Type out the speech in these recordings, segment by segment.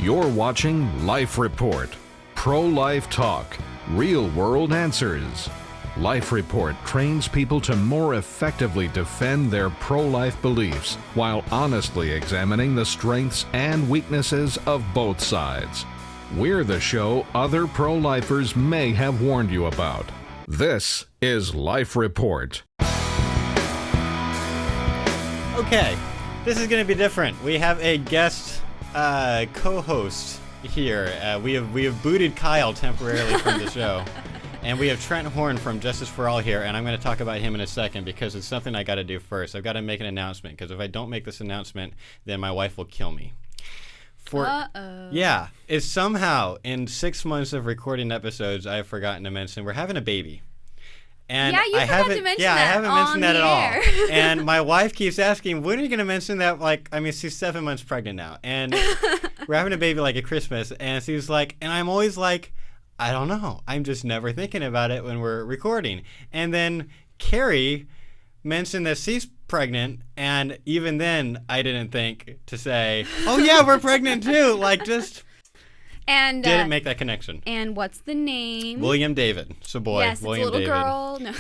You're watching Life Report. Pro-life talk. Real-world answers. Life Report trains people to more effectively defend their pro-life beliefs while honestly examining the strengths and weaknesses of both sides. We're the show other pro-lifers may have warned you about. This is Life Report. Okay, this is going to be different. We have a guest co-host here. We have booted Kyle temporarily from the show. And we have Trent Horn from Justice for All here, and I'm going to talk about him in a second because it's something I got to do first. I've got to make an announcement because if I don't make this announcement, then my wife will kill me. Yeah, it's somehow in 6 months of recording episodes, I've forgotten to mention we're having a baby. And yeah, you forgot to mention that. I haven't mentioned that at all. air. And my wife keeps asking, when are you going to mention that? Like, I mean, she's 7 months pregnant now, and we're having a baby like at Christmas, and she's like, and I'm always like, I don't know. I'm just never thinking about it when we're recording. And then Carrie mentioned that she's pregnant, and even then I didn't think to say, oh yeah, we're pregnant too. Like, just and didn't make that connection. And what's the name? William David. It's a boy. Yes, William it's a little David.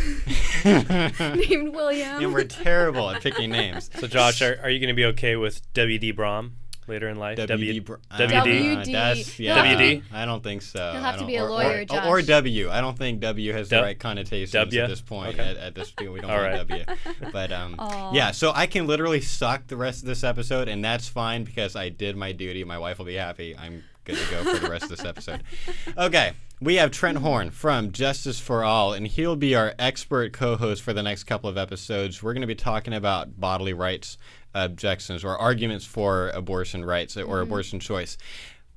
girl. No. Named William. And we're terrible at picking names. So Josh, are you going to be okay with W.D. Braum later in life? WD. WD? I don't think so. You'll have to be a lawyer, Josh. Or W. I don't think W has the right connotations at this point. Okay. At this point, we don't All want right. W. But yeah, so I can literally suck the rest of this episode, and that's fine because I did my duty. My wife will be happy. I'm good to go for the rest of this episode. Okay, we have Trent Horn from Justice for All, and he'll be our expert co-host for the next couple of episodes. We're going to be talking about bodily rights objections or arguments for abortion rights or abortion choice.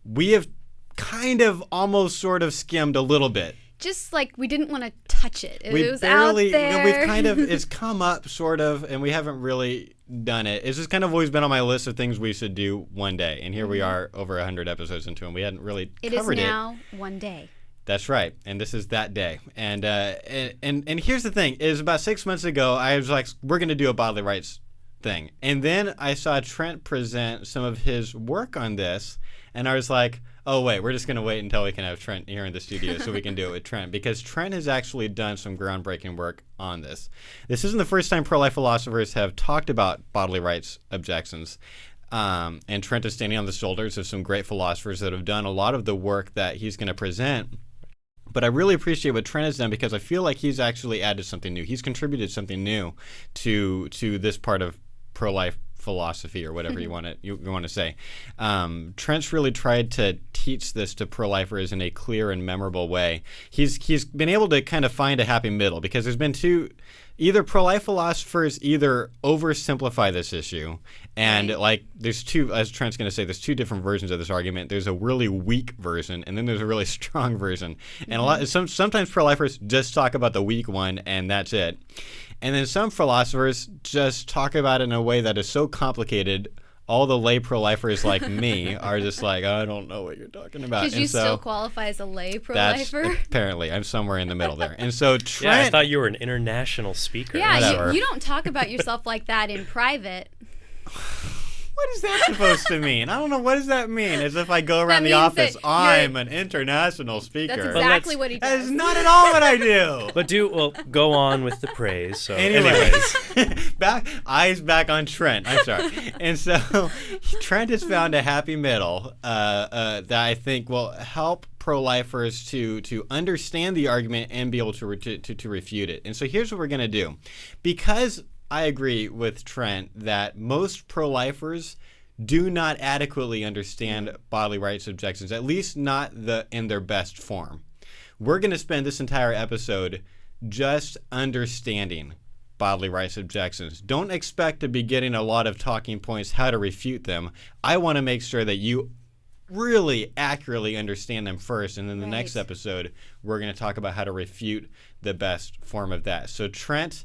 We have kind of almost sort of skimmed a little bit. Just like we didn't want to touch it. It was barely, out there. We've kind of, it's come up sort of, and we haven't really done it. It's just kind of always been on my list of things we should do one day. And here we are over 100 episodes into it, and we hadn't really covered it. It is now one day. That's right, and this is that day. And here's the thing: is about 6 months ago, I was like, we're going to do a bodily rights thing, and then I saw Trent present some of his work on this, and I was like, oh wait, we're just going to wait until we can have Trent here in the studio so we can do it with Trent, because Trent has actually done some groundbreaking work on this. This isn't the first time pro-life philosophers have talked about bodily rights objections. And Trent is standing on the shoulders of some great philosophers that have done a lot of the work that he's going to present. But I really appreciate what Trent has done because I feel like he's actually added something new. He's contributed something new to this part of pro-life philosophy or whatever you want to say. Trent's really tried to teach this to pro-lifers in a clear and memorable way. He's been able to kind of find a happy middle because there's been either pro-life philosophers either oversimplify this issue and like there's two, as Trent's going to say, there's two different versions of this argument. There's a really weak version and then there's a really strong version. And sometimes pro-lifers just talk about the weak one and that's it. And then some philosophers just talk about it in a way that is so complicated, all the lay pro-lifers like me are just like, I don't know what you're talking about. Because you still qualify as a lay pro-lifer? Apparently. I'm somewhere in the middle there. And so Trent... Yeah, I thought you were an international speaker. Yeah, you don't talk about yourself like that in private. What is that supposed to mean? I don't know. What does that mean? As if I go around the office, I'm an international speaker. That's exactly what he does. That is not at all what I do. But go on with the praise. So, anyways, eyes back on Trent. I'm sorry. And so Trent has found a happy middle that I think will help pro-lifers to understand the argument and be able to refute it. And so here's what we're going to do. Because I agree with Trent that most pro-lifers do not adequately understand bodily rights objections, at least not in their best form. We're going to spend this entire episode just understanding bodily rights objections. Don't expect to be getting a lot of talking points, how to refute them. I want to make sure that you really accurately understand them first, and then the next episode, we're going to talk about how to refute the best form of that. So Trent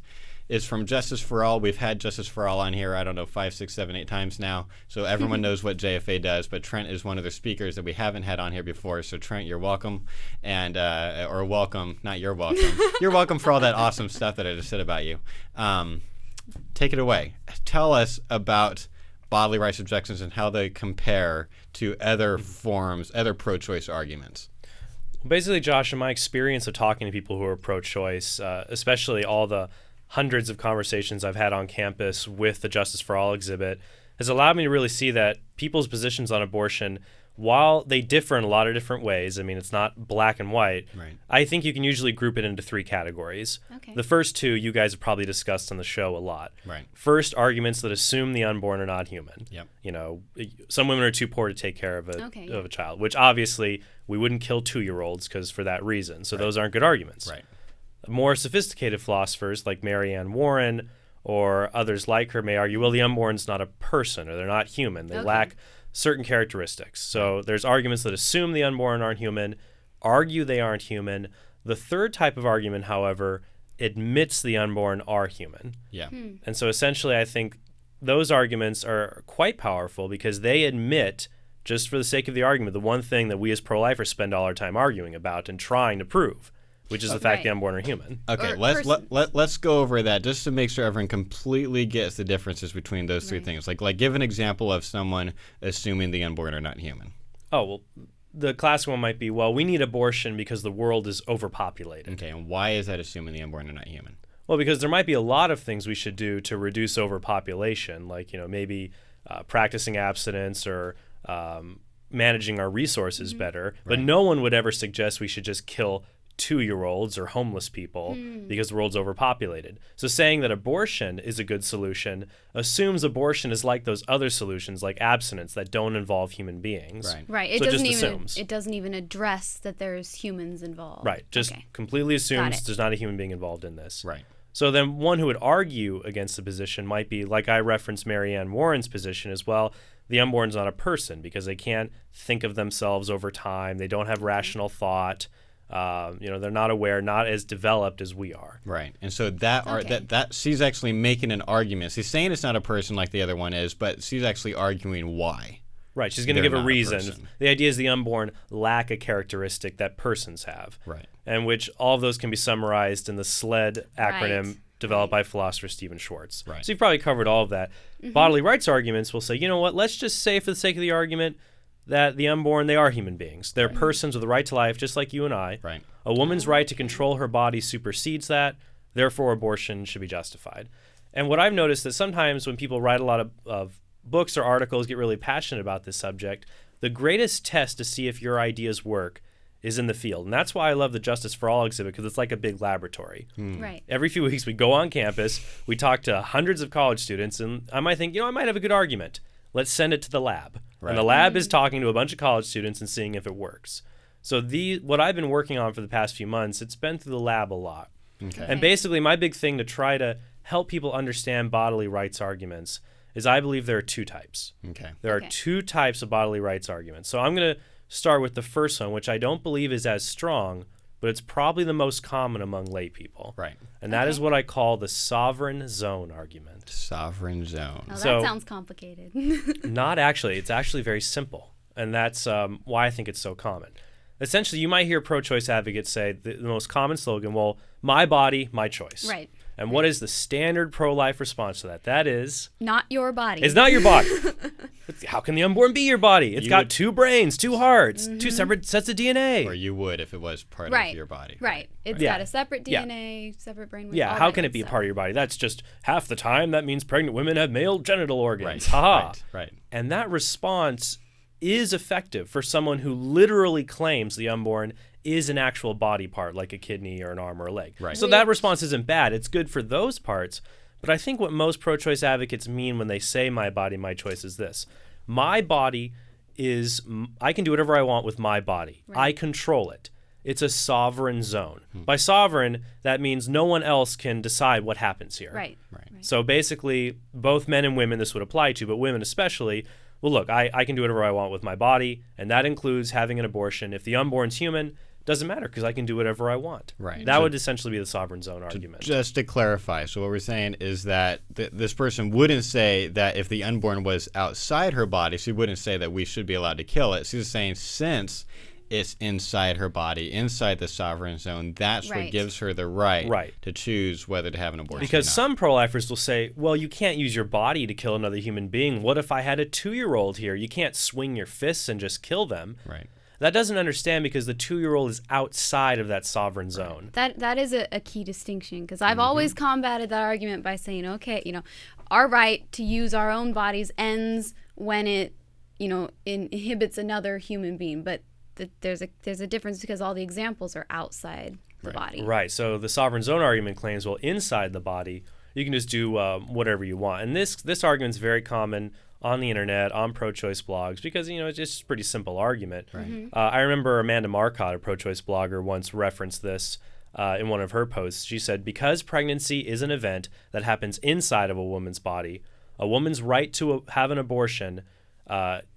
is from Justice for All. We've had Justice for All on here, I don't know, 5, 6, 7, 8 times now. So everyone knows what JFA does, but Trent is one of the speakers that we haven't had on here before. So Trent, you're welcome. And, or welcome, not you're welcome. You're welcome for all that awesome stuff that I just said about you. Take it away. Tell us about bodily rights objections and how they compare to other forms, other pro-choice arguments. Basically, Josh, in my experience of talking to people who are pro-choice, especially all the hundreds of conversations I've had on campus with the Justice for All exhibit, has allowed me to really see that people's positions on abortion, while they differ in a lot of different ways, I mean, it's not black and white, Right. I think you can usually group it into 3 categories. Okay. The first 2 you guys have probably discussed on the show a lot. Right. First, arguments that assume the unborn are not human. Yep. You know, some women are too poor to take care of Okay, yeah. a child, which obviously we wouldn't kill 2-year-olds because for that reason. So those aren't good arguments. Right. More sophisticated philosophers like Marianne Warren or others like her may argue, well, the unborn's not a person or they're not human. They Okay. lack certain characteristics. So there's arguments that assume the unborn aren't human, argue they aren't human. The third type of argument, however, admits the unborn are human. Yeah. And so essentially I think those arguments are quite powerful because they admit, just for the sake of the argument, the one thing that we as pro-lifers spend all our time arguing about and trying to prove, which is the fact Right. the unborn are human. Okay, Or let's go over that just to make sure everyone completely gets the differences between those 3 Right. things. Like give an example of someone assuming the unborn are not human. Oh, well, the classic one might be, well, we need abortion because the world is overpopulated. Okay, and why is that assuming the unborn are not human? Well, because there might be a lot of things we should do to reduce overpopulation, like, maybe practicing abstinence or managing our resources better. But no one would ever suggest we should just kill 2-year-olds or homeless people because the world's overpopulated. So saying that abortion is a good solution assumes abortion is like those other solutions like abstinence that don't involve human beings. Right. Right. It So it doesn't just even assumes. it doesn't even address that there's humans involved. Right. Just Okay. completely assumes it. there's not a human being involved in this. Right. So then one who would argue against the position might be, like I referenced Marianne Warren's position as well, the unborn's not a person because they can't think of themselves over time. They don't have rational thought. They're not aware, not as developed as we are. Right. And so that Okay. that she's actually making an argument. She's saying it's not a person like the other one is, but she's actually arguing why. Right. She's going to They're give a not a reason. person. The idea is the unborn lack a characteristic that persons have. Right. And which all of those can be summarized in the SLED acronym Right. developed by philosopher Stephen Schwartz. Right. So you've probably covered all of that. Bodily rights arguments will say, you know what, let's just say for the sake of the argument that the unborn, they are human beings. They're persons with a right to life just like you and I. Right. A woman's right to control her body supersedes that. Therefore, abortion should be justified. And what I've noticed that sometimes when people write a lot of books or articles, get really passionate about this subject, the greatest test to see if your ideas work is in the field. And that's why I love the Justice for All exhibit, because it's like a big laboratory. Right. Every few weeks we go on campus, we talk to hundreds of college students, and I might think, I might have a good argument. Let's send it to the lab. Right. And the lab is talking to a bunch of college students and seeing if it works. So what I've been working on for the past few months, it's been through the lab a lot. Okay. And basically my big thing to try to help people understand bodily rights arguments is I believe there are 2 types. Okay. There are Okay. 2 types of bodily rights arguments. So I'm going to start with the first one, which I don't believe is as strong, but it's probably the most common among lay people. Right. And that is what I call the sovereign zone argument. Sovereign zone. Oh, that So- sounds complicated. Not actually. It's actually very simple. And that's why I think it's so common. Essentially, you might hear pro-choice advocates say the most common slogan, well, my body, my choice. Right. And what is the standard pro-life response to that? That is, Not your body. it's not your body. How can the unborn be your body? It's You got would- 2 brains, 2 hearts, 2 separate sets of DNA. Or you would if it was part Right. of your body. Right. It's Yeah. got a separate Yeah. DNA, separate brain. Yeah, all how that can good it be a stuff. part of your body? That's just half the time. That means pregnant women have male genital organs. Right. Ha-ha. Right. Right. And that response is effective for someone who literally claims the unborn is an actual body part, like a kidney or an arm or a leg. Right. So that response isn't bad. It's good for those parts. But I think what most pro-choice advocates mean when they say my body, my choice is this. My body is, I can do whatever I want with my body. Right. I control it. It's a sovereign zone. By sovereign, that means no one else can decide what happens here. Right. Right. So basically, both men and women this would apply to, but women especially, well, look, I can do whatever I want with my body, and that includes having an abortion. If the unborn's human, doesn't matter because I can do whatever I want. Right. That So- would essentially be the sovereign zone argument. Just to clarify, so what we're saying is that this person wouldn't say that if the unborn was outside her body, she wouldn't say that we should be allowed to kill it. She's saying since it's inside her body, inside the sovereign zone. That's what Right. gives her the right, Right. to choose whether to have an abortion. Because or not. some pro-lifers will say, well, you can't use your body to kill another human being. What if I had a 2-year-old here? You can't swing your fists and just kill them. Right. That doesn't understand because the 2-year-old is outside of that sovereign zone. That is a key distinction, because I've always combated that argument by saying, okay, our right to use our own bodies ends when it, inhibits another human being. But there's a difference, because all the examples are outside the body. Right. So the sovereign zone argument claims, well, inside the body, you can just do whatever you want. And this argument's very common on the internet, on pro-choice blogs, because, it's just a pretty simple argument. Right. I remember Amanda Marcotte, a pro-choice blogger, once referenced this in one of her posts. She said, because pregnancy is an event that happens inside of a woman's body, a woman's right to have an abortion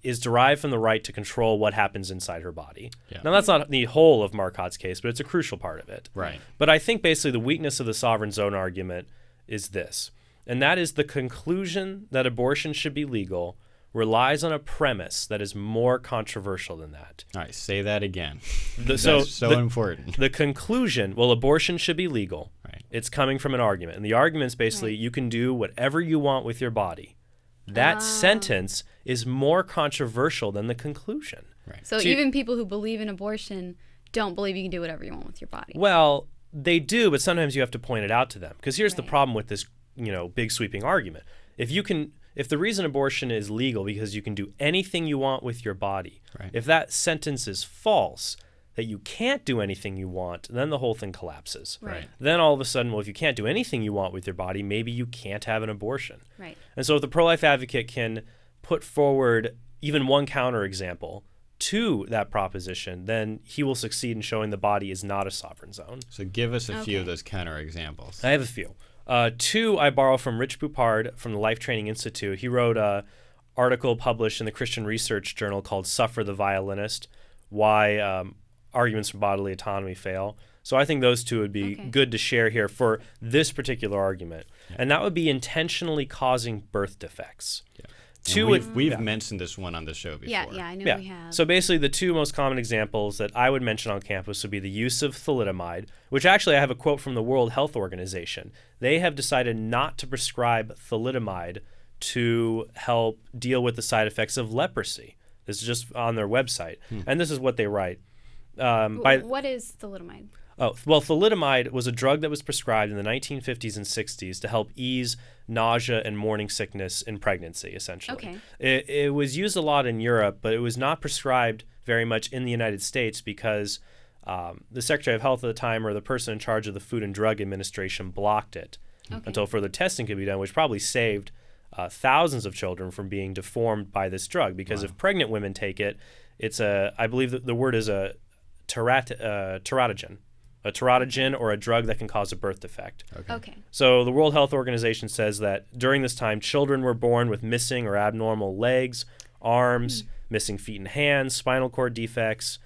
is derived from the right to control what happens inside her body. Yeah. Now, that's not the whole of Marcotte's case, but it's a crucial part of it. Right. But I think basically the weakness of the sovereign zone argument is this, and that is the conclusion that abortion should be legal relies on a premise that is more controversial than that. All right, say that again. That's so important. The conclusion, well, abortion should be legal. Right. It's coming from an argument. And the argument is basically you can do whatever you want with your body. That sentence is more controversial than the conclusion. Right. So even people who believe in abortion don't believe you can do whatever you want with your body. Well, they do, but sometimes you have to point it out to them. Because here's the Right. problem with this, big sweeping argument. If the reason abortion is legal because you can do anything you want with your body, Right. if that sentence is false, that you can't do anything you want, then the whole thing collapses. Right. Then all of a sudden, well, if you can't do anything you want with your body, maybe you can't have an abortion. Right. And so if the pro-life advocate can put forward even one counterexample to that proposition, then he will succeed in showing the body is not a sovereign zone. So give us a few of Okay. those counterexamples. I have a few. Two I borrow from Rich Poupard from the Life Training Institute. He wrote an article published in the Christian Research Journal called Suffer the Violinist, Why Arguments for Bodily Autonomy Fail. So I think those two would be good to share here for this particular argument. Yeah. And that would be intentionally causing birth defects. Yeah. Two, we've mentioned this one on the show before. Yeah, I know we have. So basically the two most common examples that I would mention on campus would be the use of thalidomide, which actually I have a quote from the World Health Organization. They have decided not to prescribe thalidomide to help deal with the side effects of leprosy. This is just on their website. And this is what they write. What is thalidomide? Oh, well, thalidomide was a drug that was prescribed in the 1950s and 60s to help ease nausea and morning sickness in pregnancy, essentially. Okay. It was used a lot in Europe, but it was not prescribed very much in the United States because the Secretary of Health at the time, or the person in charge of the Food and Drug Administration, blocked it until further testing could be done, which probably saved thousands of children from being deformed by this drug. Because if pregnant women take it, it's I believe that the word is a teratogen. A teratogen, or a drug that can cause a birth defect. Okay. So the World Health Organization says that during this time, children were born with missing or abnormal legs, arms, missing feet and hands, spinal cord defects,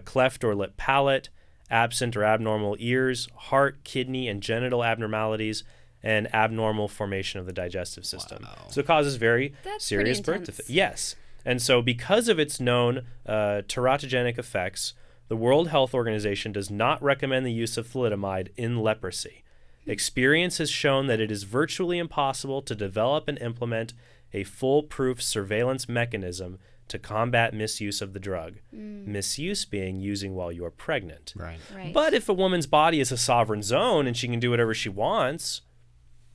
cleft or lip palate, absent or abnormal ears, heart, kidney, and genital abnormalities, and abnormal formation of the digestive system. Wow. So it causes very That's serious pretty birth intense. defects. Yes. And so because of its known teratogenic effects, the World Health Organization does not recommend the use of thalidomide in leprosy. Experience has shown that it is virtually impossible to develop and implement a foolproof surveillance mechanism to combat misuse of the drug. Misuse being using while you're pregnant. Right. Right. But if a woman's body is a sovereign zone and she can do whatever she wants,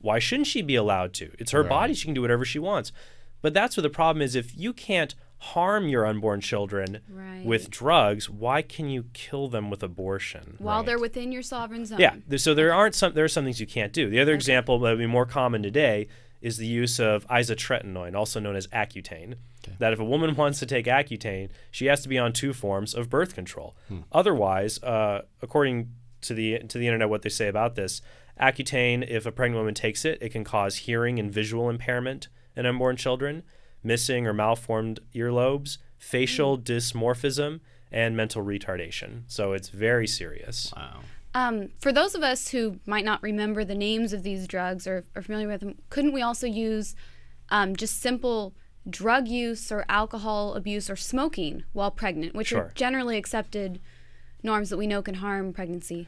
why shouldn't she be allowed to? It's her body. She can do whatever she wants. But that's where the problem is. If you can't harm your unborn children with drugs, why can you kill them with abortion? While they're within your sovereign zone. Yeah. So there are some things you can't do. The other example that would be more common today is the use of isotretinoin, also known as Accutane. That if a woman wants to take Accutane, she has to be on 2 forms of birth control. Otherwise, according to the internet, what they say about this, Accutane, if a pregnant woman takes it, it can cause hearing and visual impairment in unborn children, missing or malformed earlobes, facial dysmorphism, and mental retardation. So it's very serious. Wow. For those of us who might not remember the names of these drugs or are familiar with them, couldn't we also use just simple drug use or alcohol abuse or smoking while pregnant, which are generally accepted norms that we know can harm pregnancy.